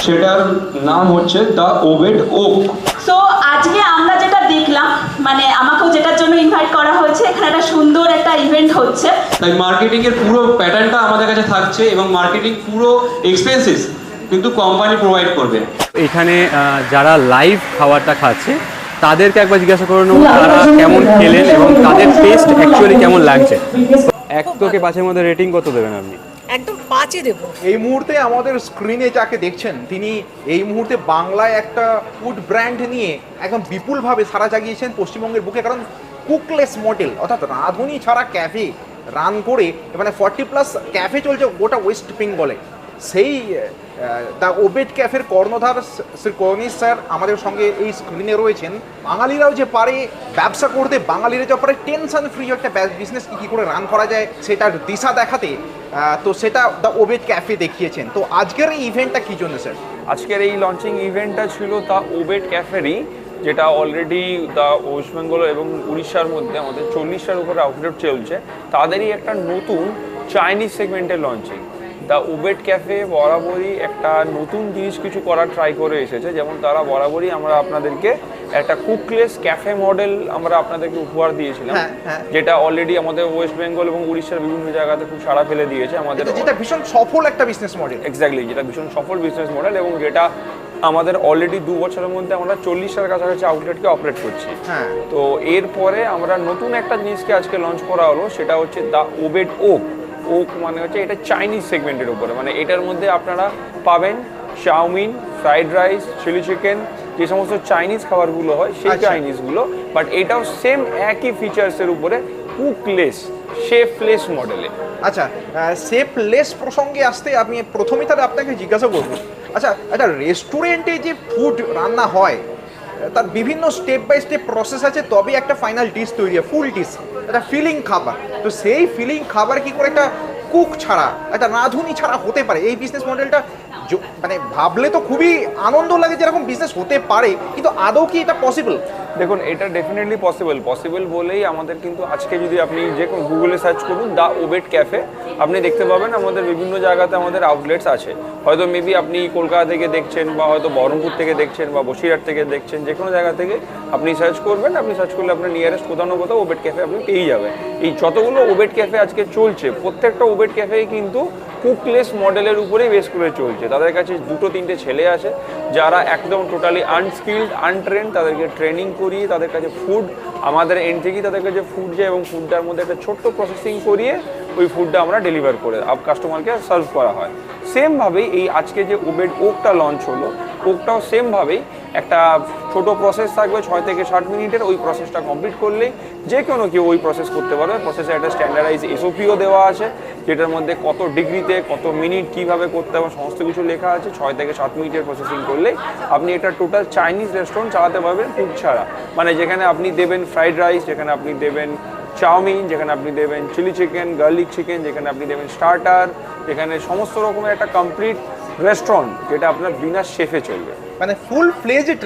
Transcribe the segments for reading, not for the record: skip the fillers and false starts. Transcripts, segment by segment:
সেটার নাম হচ্ছে দ্য ওবেড ওক। সো আজকে আমরা যেটা দেখলাম, মানে আমাকেও যেটার জন্য ইনভাইট করা হয়েছে, এখানে একটা সুন্দর একটা ইভেন্ট হচ্ছে। তাই মার্কেটিং এর পুরো প্যাটার্নটা আমাদের কাছে থাকছে এবং মার্কেটিং পুরো এক্সপেন্সেস কিন্তু কোম্পানি প্রোভাইড করবে। এখানে যারা লাইভ খাবারটা খাচ্ছে তাদেরকে একবার জিজ্ঞাসা করে নেবো তারা কেমন খেলেন এবং তাদের টেস্ট অ্যাকচুয়ালি কেমন লাগছে। 1 থেকে 5-এর মধ্যে রেটিং কত দেবেন আপনি? একদম 5-এ দেব। এই মুহূর্তে আমাদের স্ক্রিনে যাকে দেখছেন তিনি এই মুহূর্তে বাংলায় একটা ফুড ব্র্যান্ড নিয়ে একদম বিপুলভাবে সাড়া জাগিয়েছেন পশ্চিমবঙ্গের বুকে। কারণ কুকলেস মডেল অর্থাৎ রাঁধুনি ছাড়া ক্যাফে রান করে মানে 40+ ক্যাফে চলছে গোটা ওয়েস্ট বেঙ্গলে। সেই দ্য ওবেড ক্যাফের কর্ণধার শ্রী করণীশ স্যার আমাদের সঙ্গে এই স্ক্রিনে রয়েছেন। বাঙালিরাও যে পারে ব্যবসা করতে, বাঙালিরা যে পারে টেনশন ফ্রি একটা বিজনেস কী করে রান করা যায় সেটার দিশা দেখাতে, তো সেটা দ্য ওবেড ক্যাফে দেখিয়েছেন। তো আজকের এই ইভেন্টটা কী জন্য স্যার? আজকের এই লঞ্চিং ইভেন্টটা ছিল দ্য ওবেড ক্যাফেরই, যেটা অলরেডি দ্য ওয়েস্ট বেঙ্গল এবং উড়িষ্যার মধ্যে আমাদের 40টার উপরে আউটলেট চলছে। তাদেরই একটা নতুন চাইনিজ সেগমেন্টের লঞ্চিং। দ্য ওবেড ক্যাফে বরাবরই একটা নতুন জিনিস কিছু করার ট্রাই করে এসেছে। যেমন তারা বরাবরই আমরা আপনাদেরকে একটা কুকলেস ক্যাফে মডেল আমরা আপনাদেরকে উপহার দিয়েছিলাম, যেটা অলরেডি আমাদের ওয়েস্ট বেঙ্গল এবং উড়িষ্যার বিভিন্ন জায়গাতে খুব সাড়া ফেলে দিয়েছে আমাদের, যেটা ভীষণ সফল একটা বিজনেস মডেল। এক্স্যাক্টলি, যেটা ভীষণ সফল বিজনেস মডেল এবং যেটা আমাদের অলরেডি 2 বছরের মধ্যে আমরা 40টার কাছাকাছি আউটলেটকে অপারেট করছি। তো এরপরে আমরা নতুন একটা জিনিসকে আজকে লঞ্চ করা হলো, সেটা হচ্ছে দ্য ওবেড ওক। ওক মানে হচ্ছে এটা চাইনিজ সেগমেন্টের উপরে, মানে এটার মধ্যে আপনারা পাবেন chowmein, fried rice, chilli chicken, যে সমস্ত চাইনিজ খাবারগুলো হয় সেই চাইনিজগুলো, বাট এটাও সেম একই ফিচার্সের উপরে কুকলেস শেফলেস মডেলে। আচ্ছা, শেফলেস প্রসঙ্গে আসতে আমি প্রথমেই তাহলে আপনাকে জিজ্ঞাসা করব, আচ্ছা একটা রেস্টুরেন্টে যে ফুড রান্না হয় তার বিভিন্ন স্টেপ বাই স্টেপ প্রসেস আছে, তবে একটা ফাইনাল ডিশ তৈরি হয়, ফুল ডিশ, একটা ফিলিং খাবার। তো সেই ফিলিং খাবার কি করে একটা কুক ছাড়া, একটা রাঁধুনি ছাড়া হতে পারে? এই বিজনেস মডেলটা মানে ভাবলে তো খুবই আনন্দ লাগে যে এরকম বিজনেস হতে পারে, কিন্তু আদৌ কি এটা পসিবল? দেখুন, এটা ডেফিনেটলি পসিবল বলেই আমাদের কিন্তু আজকে যদি আপনি যে কোনো গুগলে সার্চ করুন দ্য ওবেড ক্যাফে, আপনি দেখতে পাবেন আমাদের বিভিন্ন জায়গাতে আমাদের আউটলেটস আছে। হয়তো মেবি আপনি কলকাতা থেকে দেখছেন, বা হয়তো বহরমপুর থেকে দেখছেন, বা বসিরহাট থেকে দেখছেন, যে কোনো জায়গা থেকে আপনি সার্চ করবেন, আপনি সার্চ করলে আপনার নিয়ারেস্ট কোথাও না কোথাও ওবেড ক্যাফে আপনি পেয়ে যাবেন। এই যতগুলো ওবেড ক্যাফে আজকে চলছে, প্রত্যেকটা ওবেড ক্যাফেই কিন্তু কুকলেস মডেলের উপরেই বেস করে চলছে। তাদের কাছে 2-3টে ছেলে আছে যারা একদম টোটালি আনস্কিল্ড, আনট্রেন্ড, তাদেরকে ট্রেনিং করিয়ে তাদের কাছে ফুড, আমাদের এন্ড থেকেই তাদের কাছে ফুড যায় এবং ফুডটার মধ্যে একটা ছোট্ট প্রসেসিং করিয়ে ওই ফুডটা আমরা ডেলিভার করে কাস্টমারকে সার্ভ করা হয়। সেমভাবেই এই আজকে যে ওবেড ওকটা লঞ্চ হলো, ওকটাও সেমভাবেই একটা ছোট প্রসেস থাকবে 6 থেকে 60 মিনিটের। ওই প্রসেসটা কমপ্লিট করলেই যে কোনো কেউ ওই প্রসেস করতে পারবে। প্রসেসে একটা স্ট্যান্ডার্ডাইজ এসওপিও দেওয়া আছে, যেটার মধ্যে কত ডিগ্রিতে কত মিনিট কীভাবে করতে হবে সমস্ত কিছু লেখা আছে। 6 থেকে 7 মিনিটের প্রসেসিং করলেই আপনি একটা টোটাল চাইনিজ রেস্টুরেন্ট চালাতে পারবেন কুক ছাড়া। মানে যেখানে আপনি দেবেন ফ্রাইড রাইস, যেখানে আপনি দেবেন চাউমিন, যেখানে আপনি দেবেন চিলি চিকেন, গার্লিক চিকেন, যেখানে আপনি দেবেন স্টার্টার, যেখানে সমস্ত রকমের একটা কমপ্লিট রেস্টুরেন্ট যেটা আপনার বিনা শেফে চলবে। মানে ফুল ফ্লেজড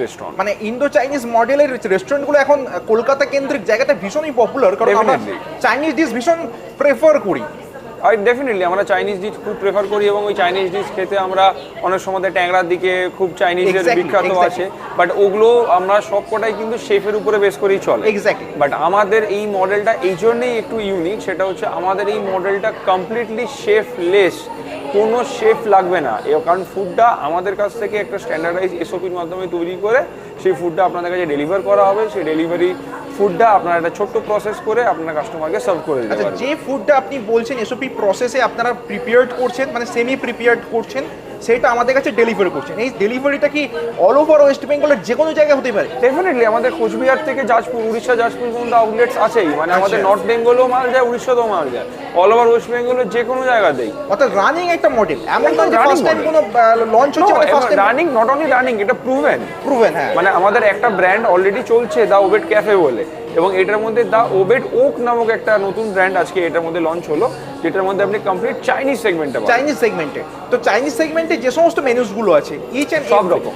রেস্টুরেন্ট, মানে ইন্দো চাইনিজ মডেলের রেস্টুরেন্টগুলো এখন কলকাতা কেন্দ্রিক জায়গাটা ভীষণই পপুলার, কারণ আমরা চাইনিজ ডিশ ভীষণ প্রেফার করি। আর ডেফিনেটলি আমরা চাইনিজ ডিশ খুব প্রেফার করি এবং ওই চাইনিজ ডিশ খেতে আমরা অনেক সময় ট্যাংরার দিকে খুব চাইনিজের বিখ্যাত আছে, বাট ওগুলো আমরা সব কটাই কিন্তু শেফের উপরে বেস করেই চলে। বাট আমাদের এই মডেলটা এই জন্যই একটু ইউনিক, সেটা হচ্ছে আমাদের এই মডেলটা কমপ্লিটলি শেফলেস, কোনো শেফ লাগবে না। কারণ ফুডটা আমাদের কাছ থেকে একটা স্ট্যান্ডার্ডাইজ এসওপির মাধ্যমে তৈরি করে সেই ফুডটা আপনাদের কাছে ডেলিভার করা হবে। সেই ডেলিভারি ফুডটা আপনারা একটা ছোট্ট প্রসেস করে আপনার কাস্টমারকে সার্ভ করে দিতে পারবেন। যে ফুডটা আপনি বলছেন এসওপি প্রসেসে আপনারা প্রিপেয়ার্ড করছেন, মানে সেমি প্রিপেয়ার্ড করছেন, সেটা আমাদের কাছে ডেলিভারি করছেন। এই ডেলিভারিটা কি অল ওভার ওয়েস্ট বেঙ্গলের যে কোনো জায়গায় হতে পারে? ডেফিনেটলি আমাদের কোচবিহার থেকে জাজপুর, উড়িষ্যা জাজপুর পর্যন্ত আউটলেটস আছেই। মানে আমাদের নর্থ বেঙ্গলেও মাল যায়, উড়িষ্যাতেও মাল যায়, অল ওভার ওয়েস্ট বেঙ্গলের যে কোনো জায়গাতেই। অর্থাৎ রানিং একটা মডেল, এমন না যে ফার্স্ট টাইম কোনো লঞ্চ হচ্ছে, মানে first time running, not only running, এটা প্রুভেন। হ্যাঁ, মানে আমাদের একটা ব্র্যান্ড অলরেডি চলছে দ্য ওবেড ক্যাফে বলে, এবং এটার মধ্যে দ্য ওবেড ওক নামক একটা নতুন ব্র্যান্ড আজকে এটার মধ্যে লঞ্চ হলো, যেটার মধ্যে আপনি কমপ্লিট চাইনিজ সেগমেন্টে তো চাইনিজ সেগমেন্টে যে সমস্ত মেনুসগুলো আছে, ইচ এন্ড সব রকম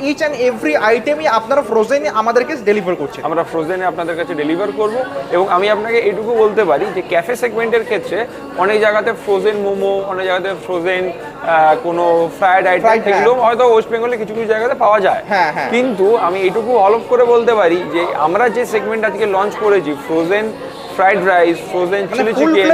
ইচ অ্যান্ড এভরি আইটেমই আপনারা ফ্রোজেন আমাদেরকে ডেলিভার করছেন। আমরা ফ্রোজেনে আপনাদের কাছে ডেলিভার করব এবং আমি আপনাকে এটুকু বলতে পারি যে ক্যাফে সেগমেন্টের ক্ষেত্রে অনেক জায়গাতে ফ্রোজেন মোমো, অনেক জায়গাতে ফ্রোজেন কোনো ফ্রাইড আইটেম, হ্যাঁ। এগুলো হয়তো ওয়েস্ট বেঙ্গলে কিছু কিছু জায়গাতে পাওয়া যায়। হ্যাঁ, হ্যাঁ। কিন্তু আমি এটুকু হলফ করে বলতে পারি যে আমরা যে সেগমেন্ট আজকে লঞ্চ করেছি, frozen fried rice, frozen chilli chicken,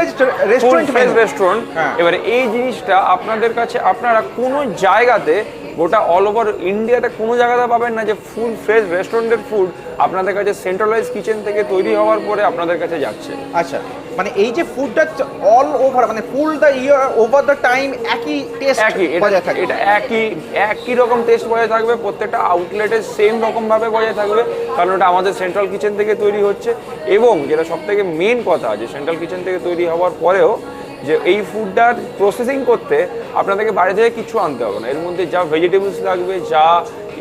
restaurant, এবারে এই জিনিসটা আপনাদের কাছে আপনারা কোনো জায়গাতে গোটা অল ওভার ইন্ডিয়াতে কোনো জায়গাতে পাবেন না যে ফুল ফ্রেশ রেস্টুরেন্টের ফুড আপনাদের কাছে সেন্ট্রালাইজ কিচেন থেকে তৈরি হওয়ার পরে আপনাদের কাছে যাচ্ছে। আচ্ছা, মানে এই যে ফুডটা অল ওভার মানে full the year over the time একই টেস্ট বজায় থাকে, এটা একই রকম টেস্ট বজায় থাকবে, প্রত্যেকটা আউটলেটে সেম রকম ভাবে বজায় থাকবে, কারণ এটা আমাদের সেন্ট্রাল কিচেন থেকে তৈরি হচ্ছে। এবং যেটা সব থেকে মেন কথা, যে সেন্ট্রাল কিচেন থেকে তৈরি হওয়ার পরেও যে এই ফুডটার প্রসেসিং করতে আপনাদেরকে বাইরে থেকে কিছু আনতে হবে না, এর মধ্যে যা ভেজিটেবলস লাগবে, যা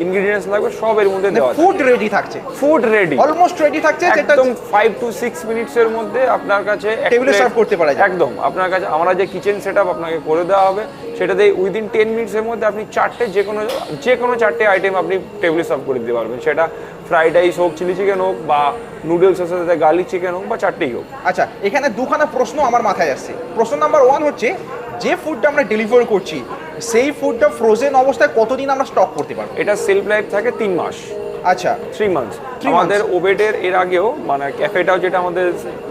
ইনগ্রেডিয়েন্টস লাগবে সব এর মধ্যে দেওয়া আছে। ফুড রেডি থাকছে, ফুড রেডি, অলমোস্ট রেডি থাকছে, যেটা একদম 5 to 6 মিনিটসের মধ্যে আপনার কাছে টেবিলে সার্ভ করতে পারা যায়। একদম আপনার কাছে আমরা যে কিচেন সেটআপ আপনাকে করে দেওয়া হবে, সেটাতে উইদিন 10 মিনিটসের মধ্যে আপনি যে কোনো চারটে আইটেম আপনি টেবিলে সার্ভ করে দিতে পারবেন। সেটা ফ্রাইড রাইস হোক, চিলি চিকেন হোক, বা নুডলসের সাথে গার্লিক চিকেন হোক, বা চারটেই হোক। আচ্ছা, এখানে দুখানা প্রশ্ন আমার মাথায় আসছে। প্রশ্ন নাম্বার 1 হচ্ছে, যে ফুডটা আমরা ডেলিভার করছি সেই ফুডটা ফ্রোজেন অবস্থায় কতদিন আমরা স্টক করতে পারবো? এটা সেলফ লাইফ থাকে 3 মাস। আচ্ছা, 3 মান্থস। 3 আমাদের ওবেডের এর আগেও মানে ক্যাফেটাও যেটা আমাদের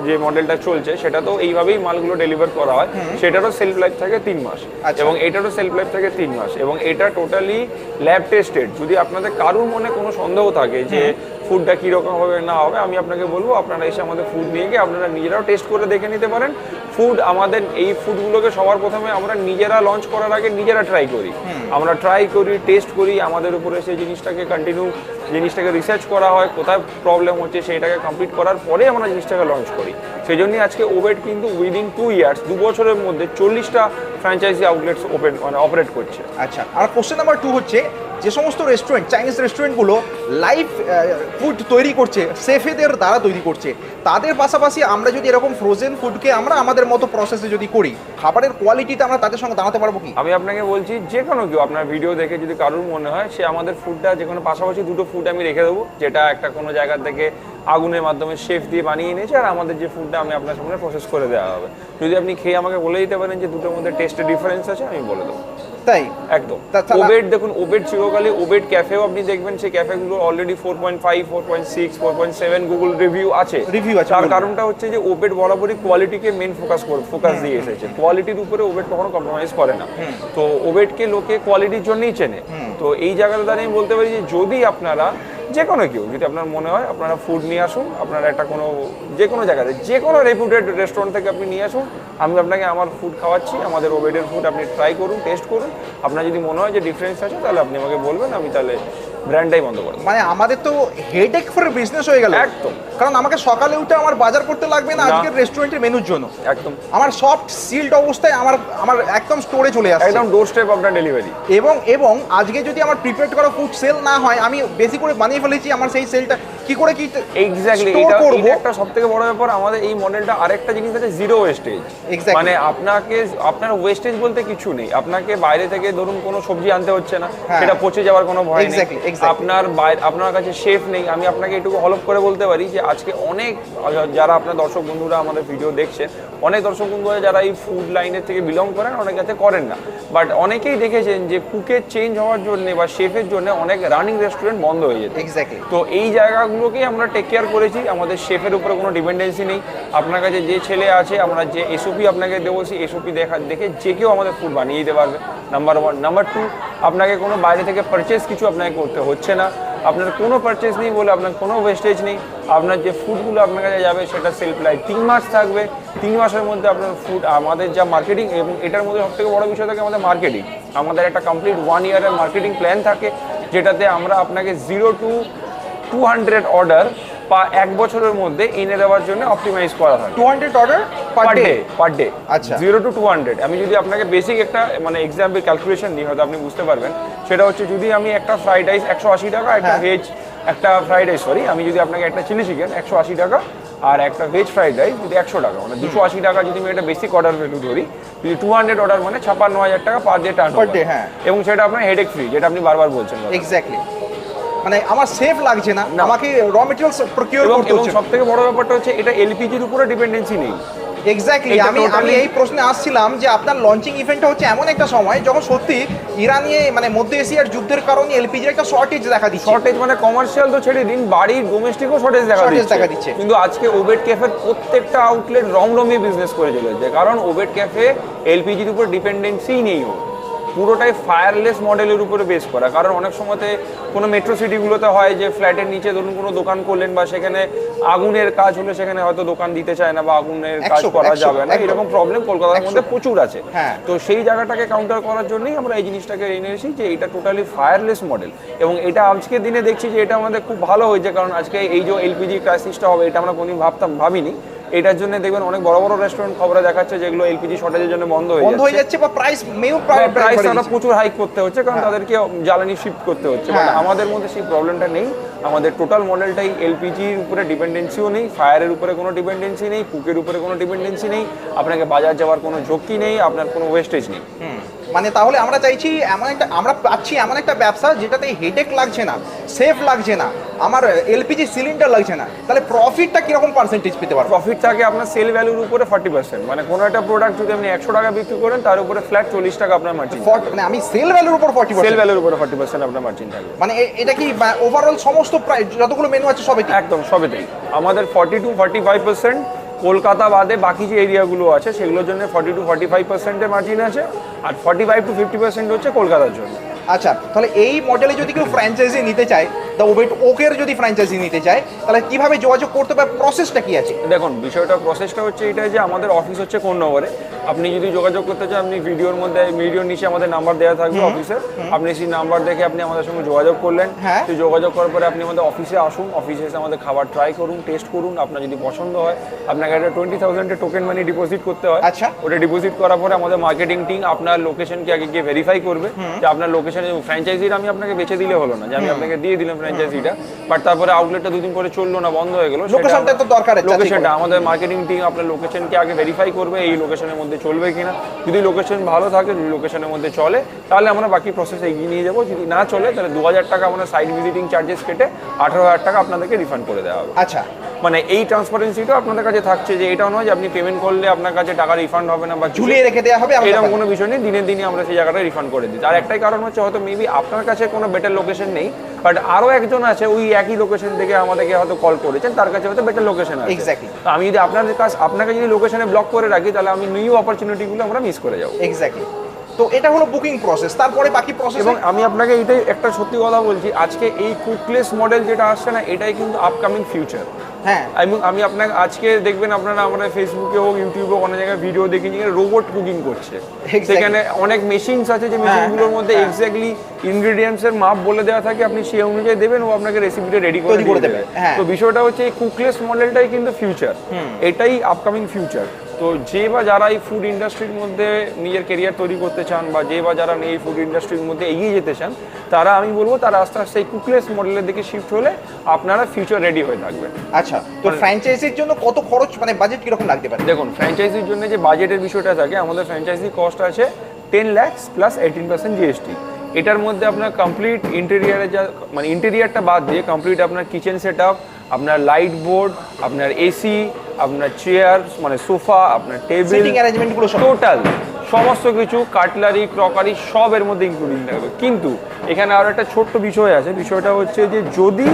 যে মডেলটা চলছে সেটা তো এইভাবেই মালগুলো ডেলিভার করা হয়, সেটারও সেলফ লাইফ থাকে 3 মাস, আচ্ছা। এবং এটারও সেলফ লাইফ থাকে 3 মাস, এবং এটা টোটালি ল্যাব টেস্টেড। যদি আপনাদের কারোর মনে কোনো সন্দেহ থাকে যে ফুডটা কীরকম হবে না হবে, আমি আপনাকে বলবো আপনারা এসে আমাদের ফুড নিয়ে গিয়ে আপনারা নিজেরাও টেস্ট করে দেখে নিতে পারেন। ফুড আমাদের এই ফুডগুলোকে সবার প্রথমে আমরা নিজেরা লঞ্চ করার আগে নিজেরা ট্রাই করি, আমরা ট্রাই করি, টেস্ট করি, আমাদের উপরে সেই জিনিসটাকে রিসার্চ করা হয়, কোথায় প্রবলেম হচ্ছে সেইটাকে কমপ্লিট করার পরে আমরা জিনিসটাকে লঞ্চ করি। সেই জন্যই আজকে ওবেড কিন্তু উইদিন 2 ইয়ার্স, 2 বছরের মধ্যে 40টা ফ্র্যাঞ্চাইজি আউটলেটস অপারেট করছে। আচ্ছা, আর কোশ্চেন নাম্বার 2 হচ্ছে, যে সমস্ত রেস্টুরেন্ট, চাইনিজ রেস্টুরেন্টগুলো লাইভ ফুড তৈরি করছে, শেফেদের দ্বারা তৈরি করছে, তাদের পাশাপাশি আমরা যদি এরকম ফ্রোজেন ফুডকে আমরা আমাদের মতো প্রসেসে যদি করি, খাবারের কোয়ালিটিতে আমরা তাদের সঙ্গে দাঁড়াতে পারবো কি? আমি আপনাকে বলছি, যে কোনো কেউ আপনার ভিডিও দেখে যদি কারোর মনে হয় সে আমাদের ফুডটা, যে কোনো পাশাপাশি দুটো ফুড আমি রেখে দেবো, যেটা একটা কোনো জায়গা থেকে আগুনের মাধ্যমে শেফ দিয়ে বানিয়ে এনেছে, আর আমাদের যে ফুডটা আমি আপনার সামনে প্রসেস করে দেওয়া হবে। যদি আপনি খেয়ে আমাকে বলে দিতে পারেন যে দুটোর মধ্যে টেস্টের ডিফারেন্স আছে, আমি বলে দেবো। তাই একদম। ওবেড দেখুন, ওবেড চিরকালই, ওবেড ক্যাফেও আপনি দেখবেন সেই ক্যাফেগুলো অলরেডি 4.5, 4.6, 4.7 গুগল রিভিউ আছে। তার কারণটা হচ্ছে যে ওবেড বরাবরই কোয়ালিটিকে মেন ফোকাস দিয়ে এসেছে, কোয়ালিটির উপরে ওবেড কখনো কম্প্রোমাইজ করে না। তো ওবেডকে লোকে কোয়ালিটির জন্যই চেনে। তো এই জায়গাটা দাঁড়িয়ে বলতে পারি যে যদি আপনারা যে কোনো কেউ, যদি আপনার মনে হয় আপনারা ফুড নিয়ে আসুন, আপনারা একটা কোনো যে কোনো জায়গাতে যে কোনো রেপুটেড রেস্টুরেন্ট থেকে আপনি নিয়ে আসুন, আমি আপনাকে আমার ফুড খাওয়াচ্ছি, আমাদের ওবেডের ফুড আপনি ট্রাই করুন, টেস্ট করুন। আপনার যদি মনে হয় যে ডিফারেন্স আছে, তাহলে আপনি আমাকে বলবেন, আমি তাহলে ব্র্যান্ডটাই বন্ধ করে দেবো। মানে আমাদের তো হেডেক ফর বিজনেস হয়ে গেল। একদম। কারণ আমাকে সকালে উঠে আমার বাজার করতে লাগবে না আজকের রেস্টুরেন্টের মেনুর জন্য। একদম। আমার সফট সিলড অবস্থায় আমার একদম স্টোরে চলে আসছে, একদম ডোর স্টেপ আপনার ডেলিভারি। এবং আজকে যদি আমার প্রিপেয়ার করা ফুড সেল না হয়, আমি বেশি করে বানিয়ে ফেলেছি, আমার সেই সেলটা কি করে কি এক্স্যাক্টলি, এটা একটা সবথেকে বড় ব্যাপার। আমাদের এই মডেলটা আরেকটা জিনিস আছে, জিরো ওয়েস্টেজ। মানে আপনার ওয়েস্টেজ বলতে কিছু নেই। আপনাকে বাইরে থেকে ধরুন কোনো সবজি আনতে হচ্ছে না, সেটা পচে যাওয়ার কোনো ভয় নেই। আপনার কাছে শেফ নেই। আমি আপনাকে এটুকু হলফ করে বলতে পারি যে আজকে অনেক যারা আপনার দর্শক বন্ধুরা আমাদের ভিডিও দেখছেন, অনেক দর্শক বন্ধুরা যারা এই ফুড লাইনের থেকে বিলং করেন, অনেকে করেন না, বাট অনেকেই দেখেছেন যে কুকের চেঞ্জ হওয়ার জন্য বা শেফের জন্য অনেক রানিং রেস্টুরেন্ট বন্ধ হয়ে যেত। তো এই জায়গাগুলোকেই আমরা টেক কেয়ার করেছি। আমাদের শেফের উপরে কোনো ডিপেন্ডেন্সি নেই। আপনার কাছে যে ছেলে আছে, আমরা যে এসওপি আপনাকে দেবো, সেই এসওপি দেখে যে কেউ আমাদের ফুড বানিয়ে দিতে পারবে, নাম্বার 1। নাম্বার 2, আপনাকে কোনো বাইরে থেকে পারচেস কিছু আপনাকে করতে হচ্ছে না। আপনার কোনো পারচেস নেই বলে আপনার কোনো ওয়েস্টেজ নেই। আপনার যে ফুডগুলো আপনার কাছে যাবে সেটা সেলফ লাইফ 3 মাস থাকবে। 3 মাসের মধ্যে আপনার ফুড, আমাদের যা মার্কেটিং, এবং এটার মধ্যে সবথেকে বড় বিষয় থাকে আমাদের মার্কেটিং। আমাদের একটা কমপ্লিট 1 ইয়ারের মার্কেটিং প্ল্যান থাকে, যেটাতে আমরা আপনাকে 0 to 200 অর্ডার বা 1 বছরের মধ্যে এনে দেওয়ার জন্য অপটিমাইজ করা হয়। 200 অর্ডার পার ডে। আচ্ছা, 0 to 200। আমি যদি আপনাকে বেসিক একটা মানে এক্সাম্পল ক্যালকুলেশন দিই, হয়তো আপনি বুঝতে পারবেন। সেটা হচ্ছে, যদি আমি একটা ফ্রাইড রাইস 180 টাকা, একটা ভেজ একটা ফ্রাইড রাইস, আমি যদি আপনাকে একটা চিলি চিকেন 180 টাকা, আর একটা ভেজ ফ্রাইড রাইস যদি 100 টাকা, মানে 280 টাকা যদি আমি একটা বেসিক অর্ডার ভ্যালু ধরি, যদি 200 অর্ডার মানে 56,000 টাকা per day turn Per day, হ্যাঁ। এবং সেটা আপনার হেডেক ফ্রি, যেটা আপনি বারবার বলছেন। এক্স্যাক্টলি, মানে আমার সেফ লাগছে না, না। আমাকে র মেটেরিয়ালস প্রকিউর এবং করতে হচ্ছে। সব থেকে বড় ব্যাপারটা হচ্ছে এটা এলপিজির উপরে ডিপেন্ডেন্সি নেই। এক্স্যাক্টলি, এটা আমি totally- এই প্রশ্নে আসছিলাম যে আপনার লঞ্চিং ইভেন্টটা হচ্ছে এমন একটা সময় যখন সত্যি ইরানিয়ে মানে মধ্য এশিয়ার যুদ্ধের কারণে এলপিজির একটা শর্টেজ দেখা দিচ্ছে। শর্টেজ মানে কমার্শিয়াল তো ছেড়ে দিন, বাড়ির ডোমেস্টিকও শর্টেজ দেখা দিচ্ছে। কিন্তু আজকে ওবেট ক্যাফের প্রত্যেকটা আউটলেট রমরমিয়ে বিজনেস করে চলেছে, কারণ ওবেট ক্যাফে এলপিজির উপর ডিপেন্ডেন্সি নেই, পুরোটাই ফায়ারলেস মডেলের উপরে বেস করা। কারণ অনেক সময়তে কোনো মেট্রো সিটিগুলোতে হয় যে ফ্ল্যাটের নিচে ধরুন কোনো দোকান করলেন বা সেখানে আগুনের কাজ হলে সেখানে হয়তো দোকান দিতে চায় না বা আগুনের কাজ 100 করা যাবে না, একদম। এরকম প্রবলেম কলকাতার মধ্যে 100 প্রচুর আছে। হ্যাঁ। তো সেই জায়গাটাকে কাউন্টার করার জন্যই আমরা এই জিনিসটাকে এনে এসেছি যে এটা টোটালি ফায়ারলেস মডেল, এবং এটা আজকের দিনে দেখছি যে এটা আমাদের খুব ভালো হয়েছে। কারণ আজকে এই যে এলপিজি ক্রাইসিসটা হবে এটা আমরা কোনোদিন ভাবিনি। এটার জন্য দেখবেন অনেক বড় বড় রেস্টুরেন্ট খবরে দেখাচ্ছে যেগুলো এলপিজি শর্টেজের জন্য বন্ধ হয়ে যাচ্ছে বা প্রাইস প্রাইস তারা প্রচুর হাইক করতে হচ্ছে, কারণ তাদেরকে জ্বালানি শিফট করতে হচ্ছে। বাট হ্যাঁ। আমাদের মধ্যে সেই প্রবলেমটা নেই, আমাদের টোটাল মডেলটাই এলপিজির উপরে ডিপেন্ডেন্সিও নেই, ফায়ারের উপরে কোনো ডিপেন্ডেন্সি নেই, কুকের উপরে কোনো ডিপেন্ডেন্সি নেই, আপনাকে বাজার যাওয়ার কোনো ঝক্কি নেই, আপনার কোনো ওয়েস্টেজ নেই। মানে তাহলে আমরা চাইছি আমরা পাচ্ছি এমন একটা ব্যবসা যেটাতে হেডেক লাগছে না, সেফ লাগছে না, আমার এলপিজি সিলিন্ডার লাগছে না, তাহলে প্রফিটটা কিরকম পার্সেন্টেজ পেতে পারবো? প্রফিট থাকে আপনার সেল ভ্যালুর উপরে 40%, মানে কোনো একটা প্রোডাক্ট যদি আপনি 100 টাকা বিক্রি করেন তার উপরে ফ্ল্যাট 40 টাকা আপনার মার্জিন, মানে আমি সেল ভ্যালুর উপর 40%, সেল ভ্যালুর উপরে 40% আপনার মার্জিন থাকবে। মানে এটা কি ওভারঅল সমস্ত প্রাইস যতগুলো মেনু আছে সবে? একদম সবেতেই আমাদের 40 to 45%, কলকাতা বাদে বাকি যে এরিয়াগুলো আছে সেগুলোর জন্য 40 to 45%-এর মার্জিন আছে, আর 45 to 50% হচ্ছে কলকাতার জন্য। আচ্ছা, তাহলে এই মডেলে যদি কেউ ফ্র্যাঞ্চাইজি নিতে চায়, দ্য ওবেট ওকের যদি ফ্র্যাঞ্চাইজি নিতে চায়, তাহলে কিভাবে যোগাযোগ করতে পারে, প্রসেসটা কি আছে? দেখুন প্রসেসটা হচ্ছে এটাই যে আমাদের অফিস হচ্ছে কোন নগরে। আপনি যদি যোগাযোগ করতে চান, আপনি ভিডিওর নিচে আমাদের নাম্বার দেওয়া থাকবে অফিসের, আপনি সেই নাম্বার দেখে আপনি আমাদের সঙ্গে যোগাযোগ করলেন। হ্যাঁ। তো যোগাযোগ করার পরে আপনি আমাদের অফিসে আসুন, অফিসে এসে আমাদের খাবার ট্রাই করুন, টেস্ট করুন, আপনার যদি পছন্দ হয় আপনাকে একটা 20,000 টোকেন মানি ডিপোজিট করতে হয়। আচ্ছা। ওটা ডিপোজিট করার পরে আমাদের মার্কেটিং টিম আপনার লোকেশনকে আগে গিয়ে ভেরিফাই করবে যে আপনার লোকেশনে ফ্র্যাঞ্চাইজির আমি আপনাকে বেছে দিলে হলো না যে আমি আপনাকে দিয়ে দিলাম ফ্র্যাঞ্চাইজিটা, বাট তারপরে আউটলেটটা দুদিন পরে চললো না, বন্ধ হয়ে গেল। লোকেশনটা তো দরকার আছে, লোকেশনটা আমাদের মার্কেটিং টিম আপনার লোকেশনকে আগে ভেরিফাই করবে এই লোকেশনের মধ্যে চলবে কিনা। যদি লোকেশন ভালো থাকে, যদি লোকেশনের মধ্যে চলে, তাহলে আমরা বাকি প্রসেস এগিয়ে নিয়ে যাবো। যদি না চলে তাহলে 2,000 টাকা আমরা সাইড ভিজিটিং চার্জেস কেটে 18,000 টাকা আপনাদেরকে রিফান্ড করে দেওয়া হবে। আচ্ছা, মানে এই ট্রান্সপারেন্সিটা আপনাদের কাছে থাকছে যে এটাও নয় যে আপনি পেমেন্ট করলে আপনার কাছে টাকা রিফান্ড হবে না বা ঝুলিয়ে রেখে দেওয়া হবে, এরকম কোনো বিষয় নেই। দিনে দিনে আমরা সেই জায়গাটা রিফান্ড করে দিই। আর একটাই কারণ হচ্ছে হয়তো মেবি আপনার কাছে কোনো বেটার লোকেশন নেই, বাট আরও একজন আছে ওই একই লোকেশন থেকে আমাদেরকে হয়তো কল করেছেন, তার কাছে হয়তো বেটার লোকেশন আছে। এক্স্যাক্টলি। তো আমি যদি আপনাকে যদি লোকেশনে ব্লক করে রাখি তাহলে আমি নিউ অপরচুনিটিগুলো আমরা মিস করে যাবো। এক্স্যাক্টলি। তো এটা হলো বুকিং প্রসেস, তারপরে বাকি প্রসেস। এবং আমি আপনাকে এইটাই একটা সত্যি কথা বলছি, আজকে এই কুকলেস মডেল যেটা আসছে না, এটাই কিন্তু আপকামিং ফিউচার। হ্যাঁ, আমি আপনাকে আজকে দেখবেন আপনারা আমরা ফেসবুকে হোক ইউটিউবে হোক অনেক জায়গায় ভিডিও দেখি যেখানে রোবট কুকিং করছে। সেখানে অনেক মেশিনস আছে যে মেশিনগুলোর মধ্যে এক্স্যাক্টলি ইনগ্রেডিয়েন্টসের মাপ বলে দেওয়া থাকে, আপনি সেই অনুযায়ী দেবেন ও আপনাকে রেসিপিটা রেডি করে দেবে। তো বিষয়টা হচ্ছে এই কুকলেস মডেলটাই কিন্তু ফিউচার, এটাই আপকামিং ফিউচার। তো যে বা যারা এই ফুড ইন্ডাস্ট্রির মধ্যে নিজের কেরিয়ার তৈরি করতে চান বা যে বা যারা এই ফুড ইন্ডাস্ট্রির মধ্যে এগিয়ে যেতে চান, তারা আমি বলবো তারা আস্তে আস্তে এই কুকলেস মডেলের দিকে শিফট হলে আপনারা ফিউচার রেডি হয়ে থাকবেন। আচ্ছা, তো ফ্র্যাঞ্চাইজির জন্য কত খরচ, মানে বাজেট কিরকম লাগতে পারে? দেখুন ফ্র্যাঞ্চাইজির জন্য যে বাজেটের বিষয়টা থাকে, আমাদের ফ্র্যাঞ্চাইজি কস্ট আছে 10 লাখ প্লাস 18% জিএসটি। এটার মধ্যে আপনার কমপ্লিট ইন্টেরিয়ারে মানে ইন্টেরিয়ারটা বাদ দিয়ে কমপ্লিট আপনার কিচেন সেট আপ, আপনার লাইট বোর্ড, আপনার এসি, আপনার চেয়ার মানে সোফা, আপনার টেবিল, সিটিং অ্যারেঞ্জমেন্টগুলো সব টোটাল সমস্ত কিছু কাটলারি ক্রকারি সব এর মধ্যে ইনক্লুডিং থাকবে। কিন্তু এখানে আরও একটা ছোট্ট বিষয় আছে, বিষয়টা হচ্ছে যে যদি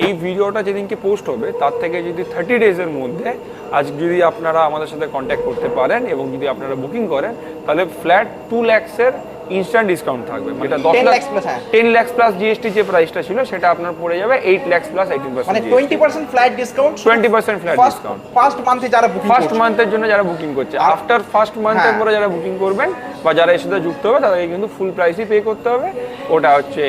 এই ভিডিওটা যেদিনকে পোস্ট হবে তার থেকে যদি 30 ডেজের মধ্যে আজ যদি আপনারা আমাদের সাথে কন্ট্যাক্ট করতে পারেন এবং যদি আপনারা বুকিং করেন তাহলে ফ্ল্যাট 2 লাখসের ইনস্ট্যান্ট ডিসকাউন্ট থাকবে। এটা 10 লাখ প্লাস জিএসটি যে প্রাইসটা ছিল সেটা আপনার পড়ে যাবে 8 লাখ প্লাস 18%, মানে 20% flat discount. 20% flat discount first মান্থে যারা বুকিং ফার্স্ট মান্থের জন্য যারা বুকিং করছে। আফটার ফার্স্ট মান্থের পরে যারা বুকিং করবেন বা যারা এর সাথে যুক্ত হবে তাদেরকে কিন্তু ফুল প্রাইসই পে করতে হবে। ওটা হচ্ছে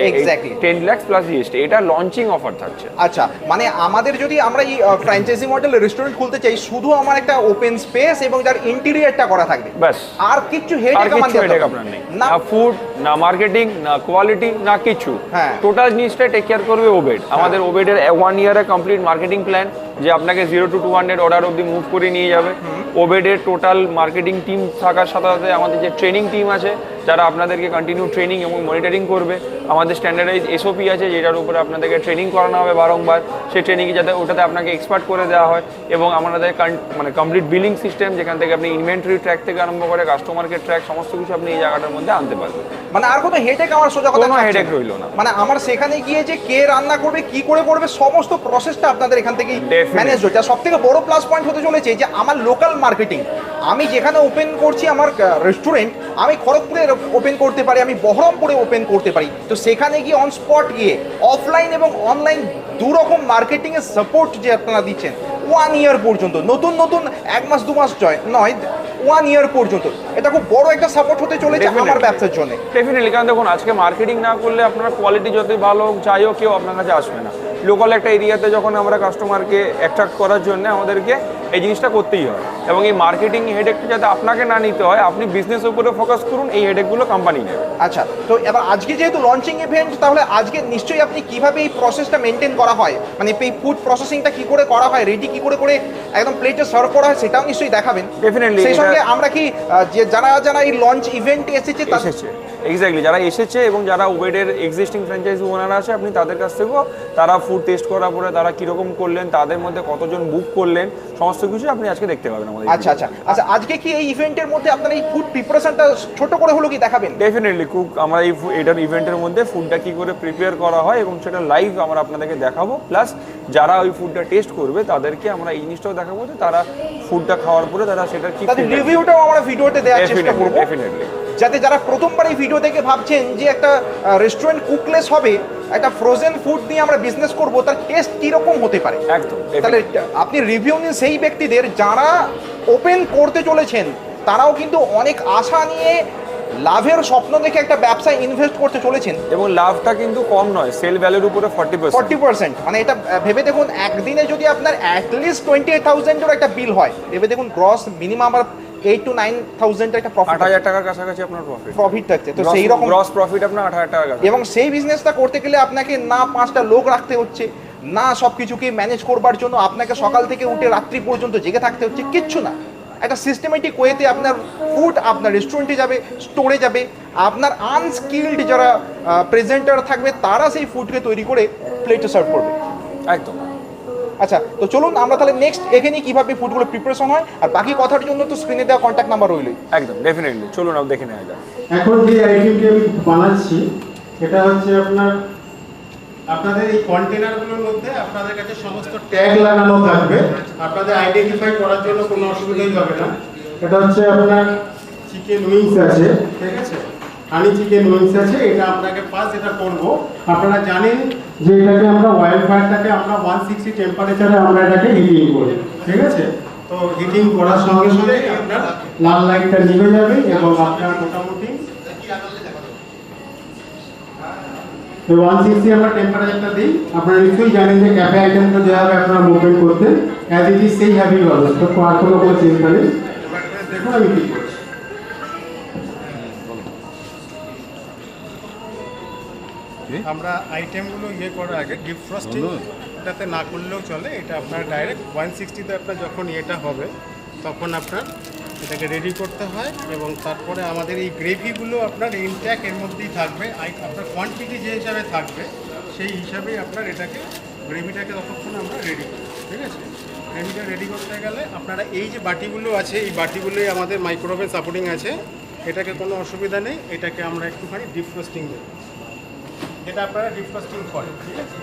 10 লাখ প্লাস জিএসটি, এটা লঞ্চিং অফার থাকছে। আচ্ছা, মানে আমাদের যদি আমরা এই ফ্র্যাঞ্চাইজি মডেল রেস্টুরেন্ট খুলতে চাই, শুধু আমার একটা ওপেন স্পেস এবং যার ইন্টেরিয়রটা করা থাকবে, ব্যাস, আর কিছু আর হেডেক কিছু হেডেক আপনার নেই। না ফুড না মার্কেটিং, না কোয়ালিটি, না কিছু। হ্যাঁ। টোটাল জিনিসটা টেক কেয়ার করবে ওবেড। আমাদের ওবেডের 1 ইয়ারের কমপ্লিট মার্কেটিং প্ল্যান, যে আপনাকে 0 to 200 অর্ডার অবধি মুভ করে নিয়ে যাবে। ওবেডের টোটাল মার্কেটিং টিম থাকার সাথে সাথে আমাদের যে ট্রেনিং টিম আছে, যারা আপনাদেরকে কন্টিনিউ ট্রেনিং এবং মনিটরিং করবে। আমাদের স্ট্যান্ডার্ডাইজ এসওপি আছে, যেটার উপরে আপনাদেরকে ট্রেনিং করানো হবে বারংবার। সেই ট্রেনিংয়ে যাতে ওটাতে আপনাকে এক্সপার্ট করে দেওয়া হয়, এবং আমাদের মানে কমপ্লিট বিলিং সিস্টেম, যেখান থেকে আপনি ইনভেন্টরি ট্র্যাক থেকে আরম্ভ করে কাস্টমারকে ট্র্যাক সমস্ত কিছু আপনি এই জায়গাটার মধ্যে আনতে পারবেন। মানে আর কোনো হেডেক আমার সোজা কথা কোনো থাকছে headache রইলো না। মানে আমার সেখানে গিয়ে যে কে রান্না করবে, কি করে করবে, সমস্ত প্রসেসটা আপনাদের এখান থেকেই Definitely. ম্যানেজ হচ্ছে। আর সব থেকে বড় প্লাস পয়েন্ট হতে চলেছে যে আমার লোকাল মার্কেটিং। আমি যেখানে ওপেন করছি আমার রেস্টুরেন্ট, আমি খড়গপুরে ওপেন করতে পারি, আমি বহরমপুরে ওপেন করতে পারি। তো সেখানে গিয়ে অন স্পট গিয়ে অফলাইন এবং অনলাইন দুরকম মার্কেটিংয়ের সাপোর্ট যে আপনারা দিচ্ছেন 1 ইয়ার পর্যন্ত, নতুন নতুন 1 মাস 2 মাস নয় 1 ইয়ার পর্যন্ত, এটা খুব বড় একটা সাপোর্ট হতে চলেছে আমার ব্যবসার জন্য। ডেফিনেটলি, কারণ দেখুন আজকে মার্কেটিং না করলে আপনার কোয়ালিটি যতই ভালো হোক যাই হোক, কেউ আপনার কাছে আসবে না। লোকাল একটা এরিয়াতে যখন আমরা কাস্টমারকে অ্যাট্রাক্ট করার জন্য আমাদেরকে এই জিনিসটা করতেই হয়, এবং এই মার্কেটিং হেডেকটা যাতে আপনাকে না নিতে হয়, আপনি বিজনেসের উপরে ফোকাস করুন, এই হেডেকগুলো কোম্পানি নেবে। আচ্ছা, তো এবার আজকে যেহেতু লঞ্চিং ইভেন্ট, তাহলে আজকে নিশ্চয়ই আপনি কিভাবে এই প্রসেসটা মেনটেন করা হয়, মানে এই ফুড প্রসেসিংটা কি করে করা হয়, রেডি কি করে একদম প্লেটে সার্ভ করা হয়, সেটাও নিশ্চয়ই দেখাবেন। Definitely, সেই সঙ্গে এটা- আমরা কি যে যারা এই লঞ্চ ইভেন্টে এসেছে এসেছে এক্স্যাক্টলি, যারা এসেছে এবং যারা ওবেডের এক্সিস্টিং ফ্র্যাঞ্চাইজি ওনারা আছে, আপনি তাদের কাছ থেকেও তারা ফুড টেস্ট করার পরে তারা কীরকম করলেন, তাদের মধ্যে কতজন বুক করলেন, সমস্ত কিছু আপনি আজকে দেখতে পাবেন আমাদের। আচ্ছা, আজকে কি এই ইভেন্টের মধ্যে আপনারা এই ফুড প্রিপারেশনটা ছোট করে হলো কি দেখাবেন? ডেফিনেটলি কুক, আমরা এই এটার ইভেন্টের মধ্যে ফুডটা কী করে প্রিপেয়ার করা হয় এবং সেটা লাইভ আমরা আপনাদেরকে দেখাবো। প্লাস যারা ওই ফুডটা টেস্ট করবে তাদেরকে আমরা এই জিনিসটাও দেখাবো যে তারা ফুডটা খাওয়ার পরে তারা সেটার কি তাদের রিভিউটাও আমরা ভিডিওতে দেওয়ার চেষ্টা করব, ডেফিনেটলি, যাতে যারা প্রথমবার এই ভিডিও দেখে ভাবছেন যে একটা রেস্টুরেন্ট কুকলেস হবে, একটা ফ্রোজেন ফুড নিয়ে আমরা বিজনেস করব, তার টেস্ট কীরকম হতে পারে। একদম। তাহলে আপনি রিভিউ নিন সেই ব্যক্তিদের যারা ওপেন করতে চলেছেন, তারাও কিন্তু অনেক আশা নিয়ে লাভের স্বপ্ন দেখে একটা ব্যবসায় ইনভেস্ট করতে চলেছেন, এবং লাভটা কিন্তু কম নয়, সেল ভ্যালুর উপরে 40%। মানে এটা ভেবে দেখুন, একদিনে যদি আপনার অ্যাটলিস্ট 28,000 একটা বিল হয়, ভেবে দেখুন গ্রস মিনিমাম আমার 8 to 9,000 একটা প্রফিট, 8,000 টাকার কাছাকাছি আপনার প্রফিট থাকছে। তো সেই রকম গ্রস প্রফিট আপনার 8,000 টাকার কাছে। এবং সেই বিজনেসটা করতে গেলে আপনাকে না 5টা লোক রাখতে হচ্ছে, না সব কিছুকে ম্যানেজ করবার জন্য আপনাকে সকাল থেকে উঠে রাত্রি পর্যন্ত জেগে থাকতে হচ্ছে, কিচ্ছু না। একটা সিস্টেমেটিক ওয়েতে আপনার ফুড আপনার রেস্টুরেন্টে যাবে, স্টোরে যাবে, আপনার আনস্কিল্ড যারা প্রেজেন্টার থাকবে তারা সেই ফুডকে তৈরি করে প্লেটে সার্ভ করবে। একদম। আচ্ছা, তো চলুন আমরা তাহলে নেক্সট এখানে কিভাবে ফুডগুলো প্রিপারেশন হয়, আর বাকি কথার জন্য তো স্ক্রিনে দেওয়া কন্ট্যাক্ট নাম্বার রইলই। একদম ডেফিনেটলি, চলুন আমরা দেখে নেওয়া যাক। এখন যে আইটেমটি আমি বানাচ্ছি এটা হচ্ছে আপনাদের এই কন্টেনারগুলোর মধ্যে আপনাদের কাছে সমস্ত ট্যাগ লাগানো থাকবে, আপনাদের আইডেন্টিফাই করার জন্য কোনো অসুবিধাই হবে না। এটা হচ্ছে আপনার চিকেন উইংস আছে, ঠিক আছে, হানি চিকেন উইংস আছে। এটা আপনাকে ফার্স্ট যেটা করব, আপনারা জানেন যে এটাকে আমরা ওয়াইল্ড ফায়ারটাকে আমরা 160 টেম্পারেচারে আমরা এটাকে হিটিং করি, ঠিক আছে। তো হিটিং করার সঙ্গে সঙ্গে আপনার লাল লাইটটা নিভে যাবে এবং আপনার মোটামুটি 160 আমরা টেম্পারেচারটা দিই। আপনারা নিশ্চয়ই জানেন যে ক্যাফে আইটেমটা যেভাবে আপনারা মুভমেন্ট করতেন অ্যাজ ইট ইজ সেই হ্যাভি হবে, তো আর কোনো চিন্তা নেই। দেখুন আমি কি করছি। আমরা আইটেমগুলো করার আগে ডিপ ফ্রস্টিং এটাতে না করলেও চলে, এটা আপনার ডাইরেক্ট 160তে আপনার যখন হবে তখন আপনার এটাকে রেডি করতে হয়, এবং তারপরে আমাদের এই গ্রেভিগুলো আপনার ইনট্যাক্ট এর মধ্যেই থাকবে। আপনার কোয়ান্টিটি যে হিসাবে থাকবে সেই হিসাবেই আপনার এটাকে গ্রেভিটাকে ততক্ষণ আমরা রেডি করি, ঠিক আছে। গ্রেভিটা রেডি করতে গেলে আপনারা এই যে বাটিগুলো আছে, এই বাটিগুলোই আমাদের মাইক্রোওভেন সাপোর্টিং আছে, এটাকে কোনো অসুবিধা নেই। এটাকে আমরা একটুখানি ডিপ ফ্রস্টিং দেব, এটা আপনারা ডিপ ফ্রস্টিং করেন, ঠিক আছে।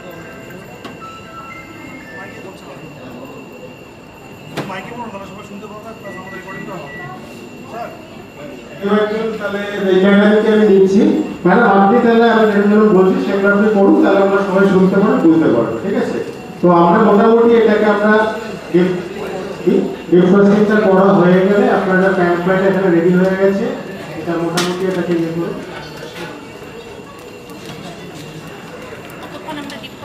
তাহলে এই জায়গা থেকে আমি নিচ্ছি, ম্যাডাম আপনি তাহলে আমি যেগুলো বলছি সেগুলো আপনি করুন, তাহলে আমরা সবাই শুনতে পারবো, বুঝতে পারবো, ঠিক আছে। তো আমরা মোটামুটি এটাকে আমরা ডিপ ফ্রস্টিংটা করা হয়ে গেলে আপনারা প্যান ফ্রাইড এখানে রেডি হয়ে গেছে, এটা মোটামুটি এটাকে ইয়ে করুন।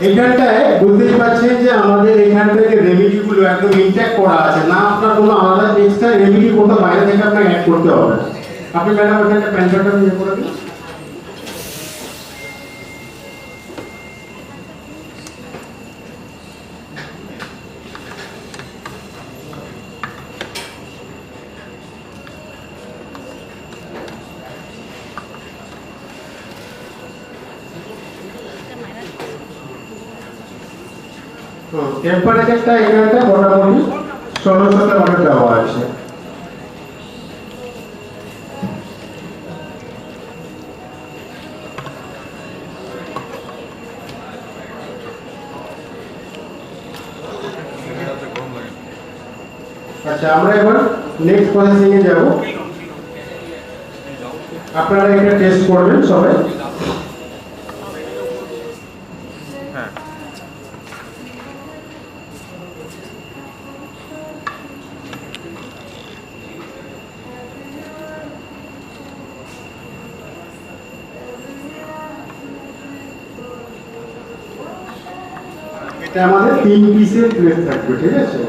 এখানটায় বুঝতেই পারছেন যে আমাদের এখান থেকে রেমিডিগুলো একদম ইনট্যাক্ট করা আছে, না আপনার কোনো আলাদা এক্সট্রা রেমিডি কোথাও বাইরে থেকে আপনাকে অ্যাড করতে হবে না। আপনি ম্যাডাম এখানে প্যান ফ্রাইডটা ইয়ে করে দিন। টেম্পারেচারটা এখানটা মোটামুটি 1600 অর্ডার দেওয়া আছে। আচ্ছা, আমরা এবার নেক্সট প্রসেসিং এ যাব। আপনারা এটা টেস্ট করবেন সবাই। এটা আমাদের 3 পিসের প্লেট থাকবে, ঠিক আছে?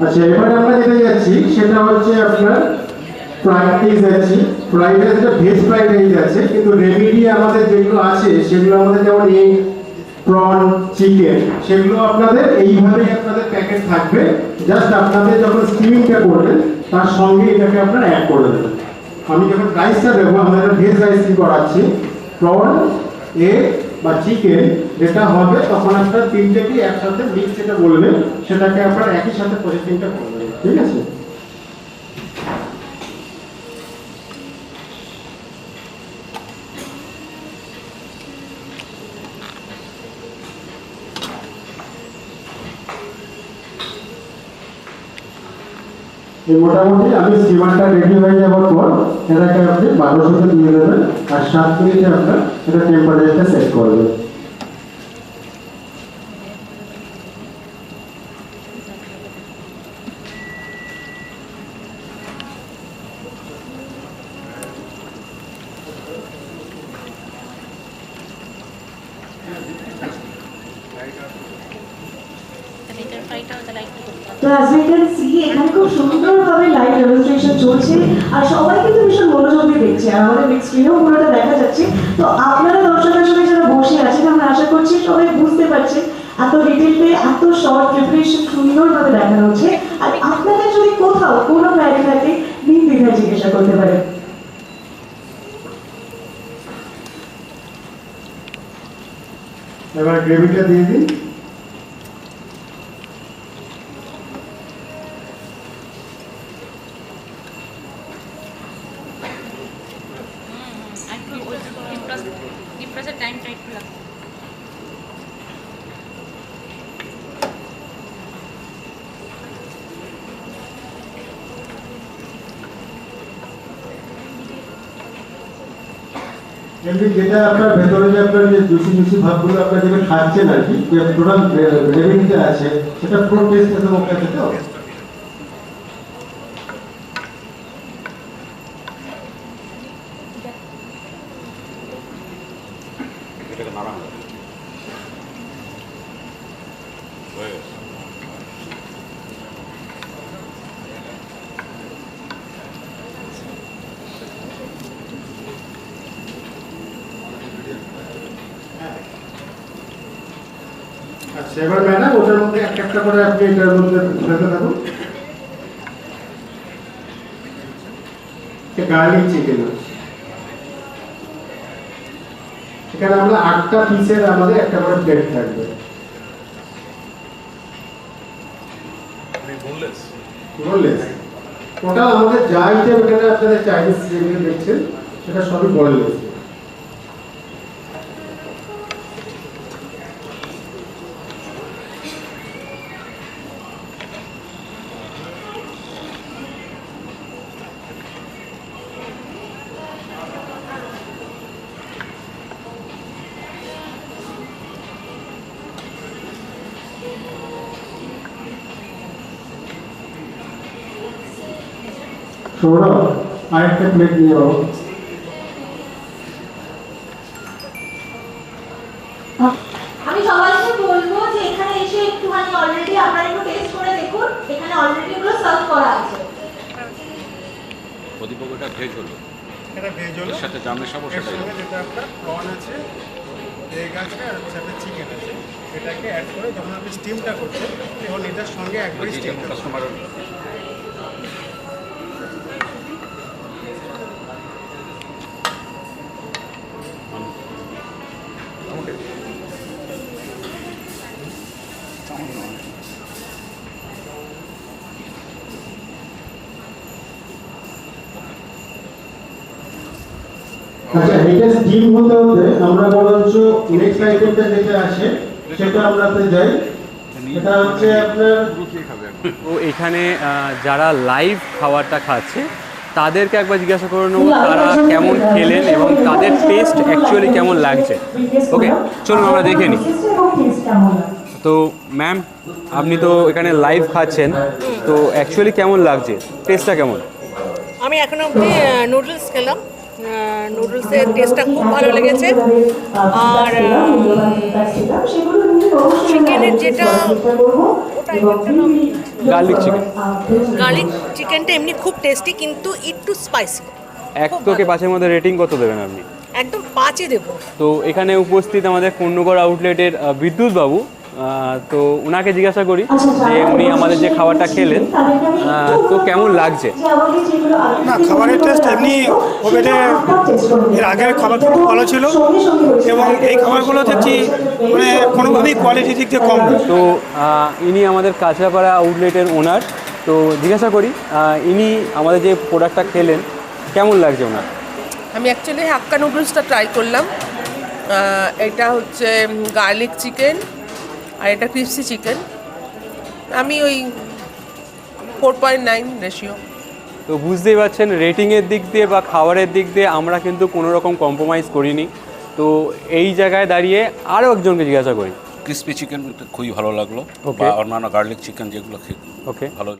আচ্ছা, এবারে আমরা যেটা যাচ্ছি সেটা হচ্ছে আপনার ফ্রাইড রাইস যাচ্ছি। ফ্রাইড রাইসটা ভেজ ফ্রাইড রাইস আছে, কিন্তু রেমেডি আমাদের যেগুলো আছে সেগুলো আমাদের যেমন এই প্রন, চিকেন, সেগুলো আপনাদের এইভাবেই আপনাদের প্যাকেট থাকবে। জাস্ট আপনাদের যখন স্টিমিংটা করবেন তার সঙ্গে এটাকে আপনারা অ্যাড করে দেবেন। আমি যখন রাইসটা দেবো, আমাদের ভেজ রাইস কি করাচ্ছি, প্রন, এগ বা চিকেন যেটা হবে, তখন আপনার তিনটেকে একসাথে মিক্স যেটা বলবেন সেটাকে আপনারা একই সাথে প্রসেসিংটা করবেন, ঠিক আছে? মোটামুটি আমি স্টিমারটা রেডি হয়ে যাওয়ার পর এটাকে আপনি 1200-তে দিয়ে দেবেন, আর 7 মিনিটে আপনার এটা টেম্পারেচারটা সেট করবেন। তো as we can see এখানে খুব সুন্দরভাবে লাইভ ডেমনস্ট্রেশন চলছে, আর সবাই কিন্তু ভীষণ মনোযোগ দিয়ে দেখছে, আর আমাদের বিগ স্ক্রিনেও পুরোটা দেখা যাচ্ছে। তো আপনারা দর্শকের সঙ্গে যারা বসে আছেন, আমরা আশা করছি সবাই বুঝতে পারছেন এত ডিটেইলে এত শর্ট প্রিপারেশন সুন্দরভাবে দেখানো হচ্ছে। আর আপনাদের যদি কোথাও কোনো কোয়ারি থাকে নির্দ্বিধায় জিজ্ঞাসা করতে পারেন। এবার গ্রেভিটা দিয়ে দিন। এমনি যেটা আপনার ভেতরে যে আপনার যে জুসি ভাবগুলো আপনার যেটা খাচ্ছেন আর কি, যে টোটাল গ্রেভিটা আছে সেটা পুরো টেস্ট আছে ওখানে, তো আচ্ছা, এবার ম্যাডাম ওটার মধ্যে একটা করে আপনি এটার মধ্যে ফেলতে থাকুন। গার্লিক চিকেন এখানে আমরা 8টা পিসের আমাদের একটা করে প্লেট থাকবে। বোনলেস টোটাল আমাদের যা আইটেম এখানে আপনাদের চাইনিজ যেগুলো দেখছেন সেটা সবই বোনলেস। সৌরভ, আরেকটা প্লেট নিয়ে যাবো। আমি সবাইকে বলবো যে এখানে এসে একটুখানি অলরেডি আপনারা একটু টেস্ট করে দেখুন, এখানে অলরেডি এগুলো সার্ভ করা আছে। প্রদীপকটা ভেজ হলো, এটা ভেজ হলো, এর সাথে জামের সমস্যা এর সঙ্গে যেটা আপনার প্রন আছে, এই গাছটা আর হচ্ছে আপনার চিকেন আছে, এটাকে অ্যাড করে যখন আপনি স্টিমটা করছেন তখন এটার সঙ্গে একবারই স্টিম কাস্টমার আচ্ছা, এটা স্টিম হতে হতে আমরা বরঞ্চ নেক্সট আইটেমটা যেটা আসে সেটা আমরাতে যাই। এটা হচ্ছে আপনার তো এখানে যারা লাইভ খাবারটা খাচ্ছে তাদেরকে একবার জিজ্ঞাসা করে নেবো তারা কেমন খেলেন এবং তাদের টেস্ট অ্যাকচুয়ালি কেমন লাগছে। ওকে, চলুন আমরা দেখে নিই। তো ম্যাম, আপনি তো এখানে লাইভ খাচ্ছেন, তো অ্যাকচুয়ালি কেমন লাগছে, টেস্টটা কেমন? আমি এখন অবধি নুডলস খেলাম, নুডলসের টেস্টটা খুব ভালো লেগেছে। আর চিকেনের যেটা গার্লিক চিকেন, গার্লিক চিকেনটা এমনি খুব টেস্টি, কিন্তু একটু স্পাইসি। 1 থেকে 5-এর মধ্যে রেটিং কত দেবেন আপনি? একদম 5ই দেবো। তো এখানে উপস্থিত আমাদের কোন্নগর আউটলেটের বিদ্যুৎ বাবু, তো ওনাকে জিজ্ঞাসা করি যে উনি আমাদের যে খাবারটা খেলেন তো কেমন লাগছে। না, খাবারের টেস্ট এমনি ওভেনে এর আগের খাবার খুব ভালো ছিল এবং এই খাবারগুলো দেখছি মানে কোনোভাবেই কোয়ালিটি দিক দিয়ে কম না। তো ইনি আমাদের কাঁচরাপাড়া আউটলেটের ওনার, তো জিজ্ঞাসা করি ইনি আমাদের যে প্রোডাক্টটা খেলেন কেমন লাগছে ওনার। আমি অ্যাকচুয়ালি হাক্কা নুডলসটা ট্রাই করলাম। এটা হচ্ছে গার্লিক চিকেন আর এটা ক্রিসপি চিকেন। আমি ওই 4.9 রেশিও। তো বুঝতেই পারছেন রেটিংয়ের দিক দিয়ে বা খাবারের দিক দিয়ে আমরা কিন্তু কোনো রকম কম্প্রোমাইজ করিনি। তো এই জায়গায় দাঁড়িয়ে আরও একজনকে জিজ্ঞাসা করি। ক্রিসপি চিকেন খুবই ভালো লাগলো, ওকে, বা অন্যান্য গার্লিক চিকেন যেগুলো ওকে ভালো